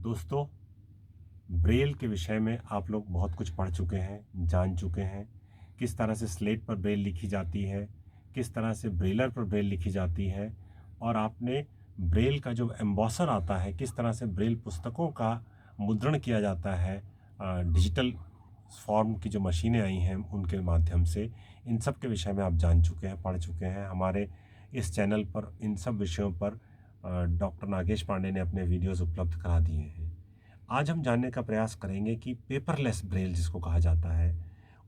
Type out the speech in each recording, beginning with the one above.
दोस्तों, ब्रेल के विषय में आप लोग बहुत कुछ पढ़ चुके हैं, जान चुके हैं। किस तरह से स्लेट पर ब्रेल लिखी जाती है, किस तरह से ब्रेलर पर ब्रेल लिखी जाती है, और आपने ब्रेल का जो एम्बॉसर आता है, किस तरह से ब्रेल पुस्तकों का मुद्रण किया जाता है डिजिटल फॉर्म की जो मशीनें आई हैं उनके माध्यम से, इन सब के विषय में आप जान चुके हैं, पढ़ चुके हैं। हमारे इस चैनल पर इन सब विषयों पर डॉक्टर नागेश पांडे ने अपने वीडियोज़ उपलब्ध करा दिए हैं। आज हम जानने का प्रयास करेंगे कि पेपरलेस ब्रेल जिसको कहा जाता है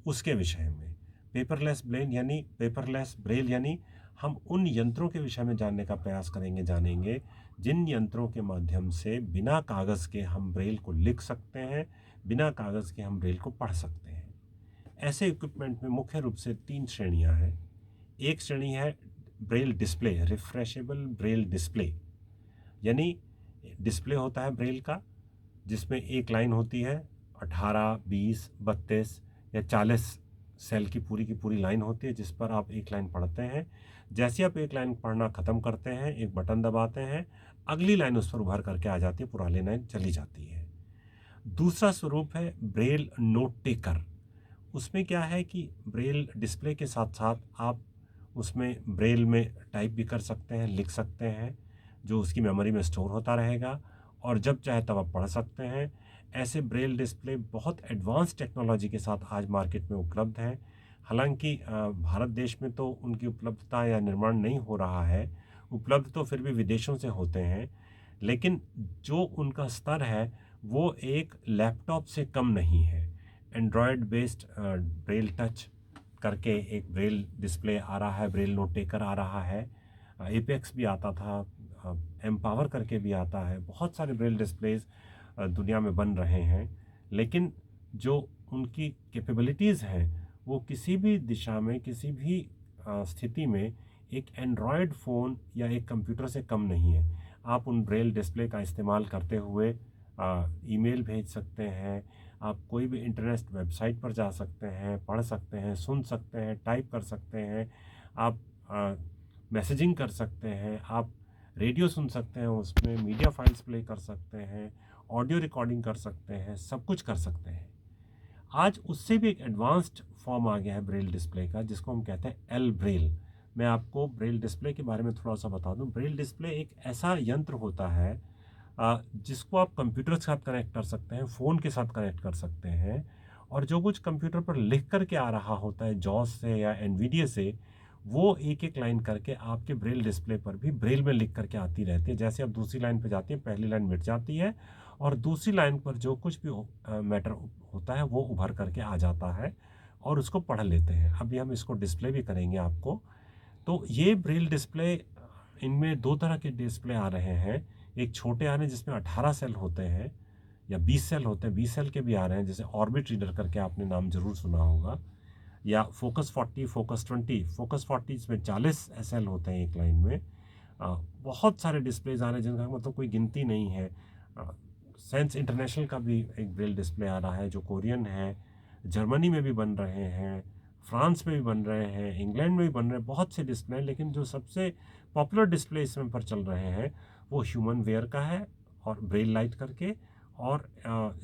उसके विषय में। पेपरलेस ब्रेल यानी हम उन यंत्रों के विषय में जानने का प्रयास जानेंगे जिन यंत्रों के माध्यम से बिना कागज़ के हम ब्रेल को लिख सकते हैं, बिना कागज़ के हम ब्रेल को पढ़ सकते हैं। ऐसे इक्विपमेंट में मुख्य रूप से 3 श्रेणियां हैं। एक श्रेणी है Braille display, refreshable Braille display, यानी डिस्प्ले होता है ब्रेल का जिसमें एक लाइन होती है, 18, 20, 32 या 40 सेल की पूरी लाइन होती है जिस पर आप एक लाइन पढ़ते हैं। जैसे आप एक लाइन पढ़ना ख़त्म करते हैं, एक बटन दबाते हैं, अगली लाइन उस पर उभर करके आ जाती है, पुरानी लाइन चली जाती है। दूसरा स्वरूप है ब्रेल नोट टेकर। उसमें क्या है कि ब्रेल डिस्प्ले के साथ साथ आप उसमें ब्रेल में टाइप भी कर सकते हैं, लिख सकते हैं, जो उसकी मेमोरी में स्टोर होता रहेगा और जब चाहे तब आप पढ़ सकते हैं। ऐसे ब्रेल डिस्प्ले बहुत एडवांस टेक्नोलॉजी के साथ आज मार्केट में उपलब्ध हैं। हालांकि भारत देश में तो उनकी उपलब्धता या निर्माण नहीं हो रहा है, उपलब्ध तो फिर भी विदेशों से होते हैं, लेकिन जो उनका स्तर है वो एक लैपटॉप से कम नहीं है। एंड्रॉयड बेस्ड ब्रेल टच करके एक ब्रेल डिस्प्ले आ रहा है, ब्रेल नोट टेकर आ रहा है, एपेक्स भी आता था, एम्पावर करके भी आता है। बहुत सारे ब्रेल डिस्प्लेज दुनिया में बन रहे हैं, लेकिन जो उनकी कैपेबिलिटीज़ हैं वो किसी भी दिशा में, किसी भी स्थिति में एक एंड्रॉयड फ़ोन या एक कंप्यूटर से कम नहीं है। आप उन ब्रेल डिस्प्ले का इस्तेमाल करते हुए ईमेल भेज सकते हैं, आप कोई भी इंटरनेट वेबसाइट पर जा सकते हैं, पढ़ सकते हैं, सुन सकते हैं, टाइप कर सकते हैं, आप मैसेजिंग कर सकते हैं, आप रेडियो सुन सकते हैं, उसमें मीडिया फाइल्स प्ले कर सकते हैं, ऑडियो रिकॉर्डिंग कर सकते हैं, सब कुछ कर सकते हैं। आज उससे भी एक एडवांस्ड फॉर्म आ गया है ब्रेल डिस्प्ले का, जिसको हम कहते हैं एल ब्रेल। मैं आपको ब्रेल डिस्प्ले के बारे में थोड़ा सा बता दूं। ब्रेल डिस्प्ले एक ऐसा यंत्र होता है जिसको आप कंप्यूटर के साथ कनेक्ट कर सकते हैं, फ़ोन के साथ कनेक्ट कर सकते हैं, और जो कुछ कंप्यूटर पर लिख करके आ रहा होता है जॉस से या एनवीडिया से, वो एक एक लाइन करके आपके ब्रेल डिस्प्ले पर भी ब्रेल में लिख करके आती रहती है। जैसे आप दूसरी लाइन पर जाते हैं, पहली लाइन मिट जाती है और दूसरी लाइन पर जो कुछ भी मैटर होता है वो उभर करके आ जाता है और उसको पढ़ लेते हैं। अभी हम इसको डिस्प्ले भी करेंगे आपको। तो ये ब्रेल डिस्प्ले, इनमें 2 तरह के डिस्प्ले आ रहे हैं। एक छोटे आ रहे हैं जिसमें 18 सेल होते हैं या 20 सेल होते हैं, 20 सेल के भी आ रहे हैं, जैसे ऑर्बिट रीडर करके आपने नाम ज़रूर सुना होगा, या फोकस 40, फोकस 20। फोकस 40 इसमें 40 सेल होते हैं एक लाइन में। बहुत सारे डिस्प्लेज आ रहे हैं जिनका मतलब कोई गिनती नहीं है। सेंस इंटरनेशनल का भी एक ब्रेल डिस्प्ले आ रहा है जो कोरियन है, जर्मनी में भी बन रहे हैं, फ्रांस में भी बन रहे हैं, इंग्लैंड में भी बन रहे हैं, बहुत से डिस्प्ले हैं। लेकिन जो सबसे पॉपुलर डिस्प्ले इसमें पर चल रहे हैं वो ह्यूमन वेयर का है, और ब्रेल लाइट करके, और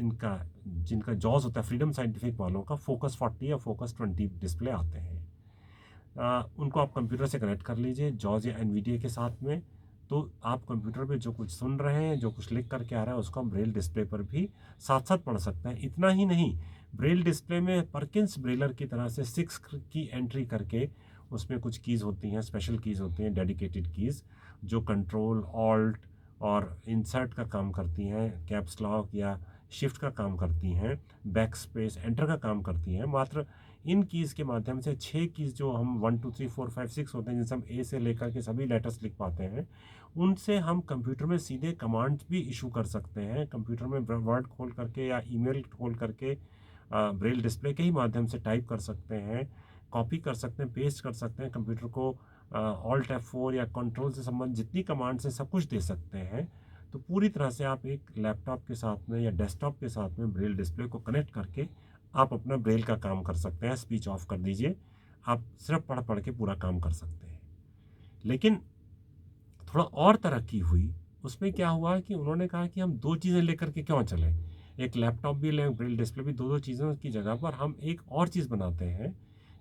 इनका जिनका जॉज होता है फ्रीडम साइंटिफिक वालों का फोकस 40 या फोकस 20 डिस्प्ले आते हैं। उनको आप कंप्यूटर से कनेक्ट कर लीजिए जॉज या एनवीडिया के साथ में, तो आप कंप्यूटर पे जो कुछ सुन रहे हैं, जो कुछ लिख करके आ रहा है, उसको हम ब्रेल डिस्प्ले पर भी साथ साथ पढ़ सकते हैं। इतना ही नहीं, ब्रेल डिस्प्ले में परकिंस ब्रेलर की तरह से 6 की एंट्री करके उसमें कुछ कीज़ होती हैं, स्पेशल कीज़ होती हैं, डेडिकेटेड कीज़, जो कंट्रोल ऑल्ट और इंसर्ट का काम करती हैं, कैप्स लॉक या शिफ्ट का काम करती हैं, बैक स्पेस एंटर का काम करती हैं। मात्र इन कीज़ के माध्यम से 6 कीज़ जो हम 1 2 3 4 5 6 होते हैं, जिनसे हम ए से लेकर के सभी लेटर्स लिख पाते हैं, उनसे हम कंप्यूटर में सीधे कमांड्स भी इशू कर सकते हैं। कंप्यूटर में वर्ड खोल करके या ईमेल खोल करके ब्रेल डिस्प्ले के ही माध्यम से टाइप कर सकते हैं, कॉपी कर सकते हैं, पेस्ट कर सकते हैं। कंप्यूटर को ऑल्ट F4 या कंट्रोल से संबंधित जितनी कमांड्स हैं सब कुछ दे सकते हैं। तो पूरी तरह से आप एक लैपटॉप के साथ में या डेस्कटॉप के साथ में ब्रेल डिस्प्ले को कनेक्ट करके आप अपना ब्रेल का काम कर सकते हैं। स्पीच ऑफ कर दीजिए, आप सिर्फ पढ़ पढ़ के पूरा काम कर सकते हैं। लेकिन थोड़ा और तरक्की हुई उसमें क्या हुआ कि उन्होंने कहा कि हम दो चीज़ें लेकर के क्यों चलें, एक लैपटॉप भी लें, ब्रेल डिस्प्ले भी, दो दो चीज़ों की जगह पर हम एक और चीज़ बनाते हैं,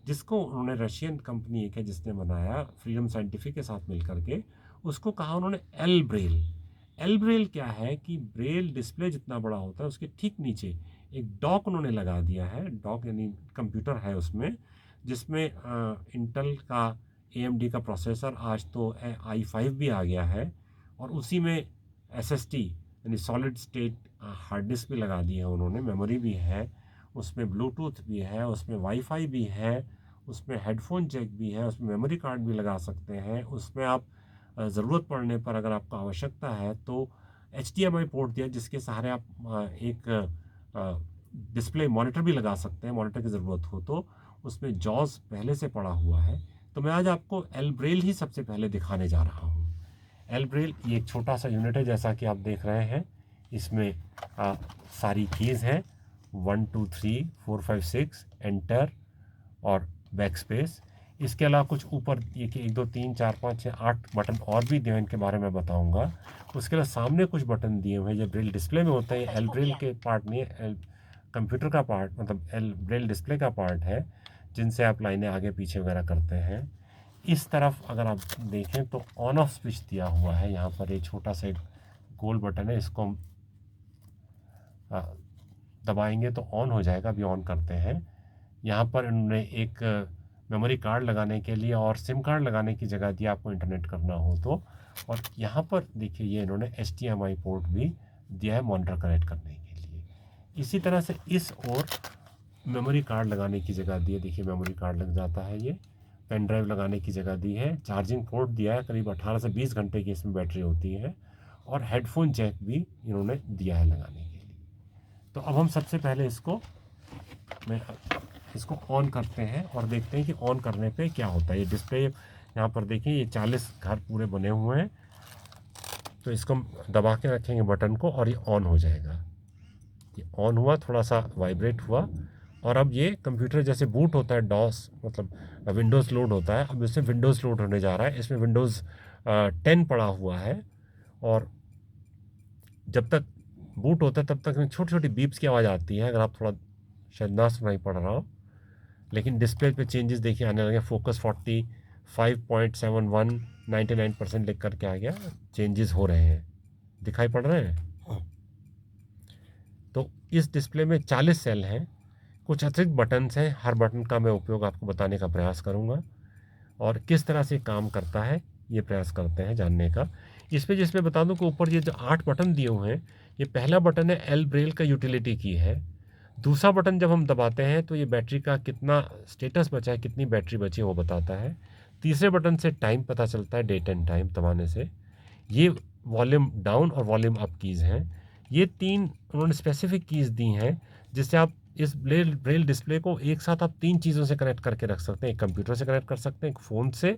जिसको उन्होंने, रशियन कंपनी एक है जिसने बनाया फ्रीडम साइंटिफिक के साथ मिल करके, उसको कहा उन्होंने एल ब्रेल। एल ब्रेल क्या है कि ब्रेल डिस्प्ले जितना बड़ा होता है उसके ठीक नीचे एक डॉक उन्होंने लगा दिया है, डॉक यानी कंप्यूटर है उसमें, जिसमें इंटेल का, AMD का प्रोसेसर, आज तो i5 भी आ गया है, और उसी में SSD यानी सॉलिड स्टेट हार्ड डिस्क भी लगा दी है उन्होंने, मेमोरी भी है उसमें, ब्लूटूथ भी है उसमें, वाईफाई भी है उसमें, हेडफोन जैक भी है उसमें, मेमोरी कार्ड भी लगा सकते हैं उसमें आप। ज़रूरत पड़ने पर अगर आपको आवश्यकता है तो HDMI पोर्ट दिया जिसके सहारे आप एक डिस्प्ले मॉनिटर भी लगा सकते हैं, मॉनिटर की ज़रूरत हो तो। उसमें जॉस पहले से पड़ा हुआ है। तो मैं आज आपको एल ब्रेल ही सबसे पहले दिखाने जा रहा हूँ। एल ब्रेल ये एक छोटा सा यूनिट है, जैसा कि आप देख रहे हैं। इसमें सारी कीज़ हैं, 1 2 3 4 5 6, एंटर और बैक स्पेस। इसके अलावा कुछ ऊपर ये कि 1 2 3 4 5 6 8 बटन और भी दिए हैं, इनके बारे में बताऊंगा। उसके अलावा सामने कुछ बटन दिए हुए हैं जो ब्रेल डिस्प्ले में होते हैं। एल ब्रेल के पार्ट नहीं है, एल कंप्यूटर का पार्ट, मतलब एल ब्रेल डिस्प्ले का पार्ट है, जिनसे आप लाइनें आगे पीछे वगैरह करते हैं। इस तरफ अगर आप देखें तो ऑन ऑफ स्विच दिया हुआ है, यहाँ पर एक छोटा सा एक गोल बटन है, इसको हम दबाएंगे तो ऑन हो जाएगा। अभी ऑन करते हैं। यहाँ पर इन्होंने एक मेमोरी कार्ड लगाने के लिए और सिम कार्ड लगाने की जगह दी, आपको इंटरनेट करना हो तो। और यहाँ पर देखिए ये इन्होंने HDMI पोर्ट भी दिया है मॉनिटर कनेक्ट करने के लिए। इसी तरह से इस ओर मेमोरी कार्ड लगाने की जगह दी है, देखिए मेमोरी कार्ड लग जाता है। ये पेन ड्राइव लगाने की जगह दी है, चार्जिंग पोर्ट दिया है, करीब 18 से 20 घंटे की इसमें बैटरी होती है, और हेडफोन जैक भी इन्होंने दिया है लगाने के लिए। तो अब हम सबसे पहले इसको ऑन करते हैं और देखते हैं कि ऑन करने पे क्या होता है। ये डिस्प्ले यहाँ पर देखिए, ये 40 घर पूरे बने हुए हैं। तो इसको हम दबा के रखेंगे बटन को और ये ऑन हो जाएगा। ये ऑन हुआ, थोड़ा सा वाइब्रेट हुआ, और अब ये कंप्यूटर जैसे बूट होता है, डॉस मतलब विंडोज़ लोड होता है, अब इसमें विंडोज़ लोड होने जा रहा है। इसमें विंडोज़ 10 पड़ा हुआ है, और जब तक बूट होता है तब तक छोटी छोटी बीप्स की आवाज़ आती है, अगर आप थोड़ा शायद ना सुनाई पड़ रहा हो। लेकिन डिस्प्ले पे चेंजेस देखिए आने लगे। फोकस 45.71 99% लिख करके आ गया, चेंजेस हो रहे हैं, दिखाई पड़ रहे हैं। तो इस डिस्प्ले में 40 सेल हैं, कुछ अतिरिक्त बटन्स हैं, हर बटन का मैं उपयोग आपको बताने का प्रयास करूंगा, और किस तरह से काम करता है ये प्रयास करते हैं जानने का। इसमें जिसमें बता दूं कि ऊपर ये जो 8 बटन दिए हुए हैं, ये पहला बटन है एल ब्रेल का यूटिलिटी की है। दूसरा बटन जब हम दबाते हैं तो ये बैटरी का कितना स्टेटस बचा है, कितनी बैटरी बची है वो बताता है। तीसरे बटन से टाइम पता चलता है, डेट एंड टाइम दबाने से। ये वॉल्यूम डाउन और वॉल्यूम अप कीज़ हैं। ये 3 उन्होंने स्पेसिफिक कीज़ दी हैं, जिससे आप इस ब्रेल डिस्प्ले को एक साथ आप 3 चीज़ों से कनेक्ट करके रख सकते हैं। एक कंप्यूटर से कनेक्ट कर सकते हैं, एक फ़ोन से,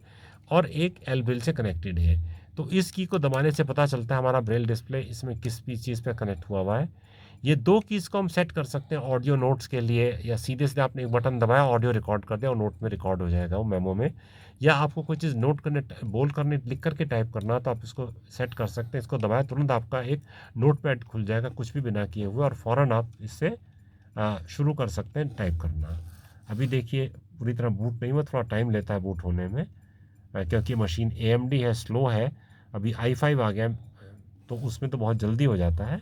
और एक एल ब्रेल से कनेक्टेड है। तो इस की को दबाने से पता चलता है हमारा ब्रेल डिस्प्ले इसमें किस भी चीज़ पे कनेक्ट हुआ हुआ है। ये 2 कीज़ को हम सेट कर सकते हैं ऑडियो नोट्स के लिए, या सीधे सीधे आपने एक बटन दबाया, ऑडियो रिकॉर्ड कर दिया और नोट में रिकॉर्ड हो जाएगा वो मेमो में। या आपको कोई चीज़ नोट करने, बोल करने, लिख करके टाइप करना तो आप इसको सेट कर सकते हैं। इसको दबाया तुरंत आपका एक नोट पैड खुल जाएगा कुछ भी बिना किए हुए, और फ़ौरन आप इससे शुरू कर सकते हैं टाइप करना। अभी देखिए पूरी तरह बूट नहीं हुआ, थोड़ा टाइम लेता है बूट होने में, क्योंकि मशीन AMD है, स्लो है। अभी i5 आ गया तो उसमें तो बहुत जल्दी हो जाता है,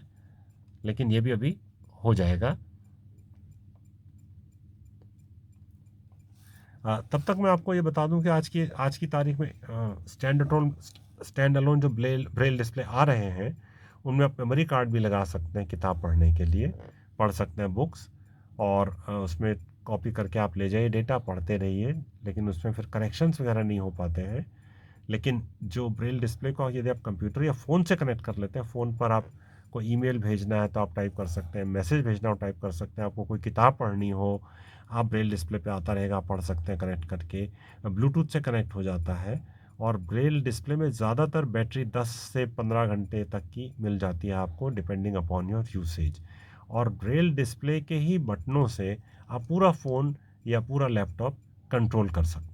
लेकिन ये भी अभी हो जाएगा। तब तक मैं आपको ये बता दूं कि आज की तारीख में स्टैंड अलोन जो ब्रेल डिस्प्ले आ रहे हैं, उनमें आप मेमोरी कार्ड भी लगा सकते हैं किताब पढ़ने के लिए, पढ़ सकते हैं बुक्स, और उसमें कॉपी करके आप ले जाइए, डेटा पढ़ते रहिए। लेकिन उसमें फिर करेक्शंस वगैरह नहीं हो पाते हैं। लेकिन जो ब्रेल डिस्प्ले को यदि आप कंप्यूटर या फ़ोन से कनेक्ट कर लेते हैं, फ़ोन पर आपको ईमेल भेजना है तो आप टाइप कर सकते हैं, मैसेज भेजना हो टाइप कर सकते हैं, आपको कोई किताब पढ़नी हो आप ब्रेल डिस्प्ले पे आता रहेगा, आप पढ़ सकते हैं कनेक्ट करके। ब्लूटूथ से कनेक्ट हो जाता है, और ब्रेल डिस्प्ले में ज़्यादातर बैटरी 10 से 15 घंटे तक की मिल जाती है आपको, डिपेंडिंग अपॉन योर यूसेज। और ब्रेल डिस्प्ले के ही बटनों से आप पूरा फ़ोन या पूरा लैपटॉप कंट्रोल कर सकते हैं।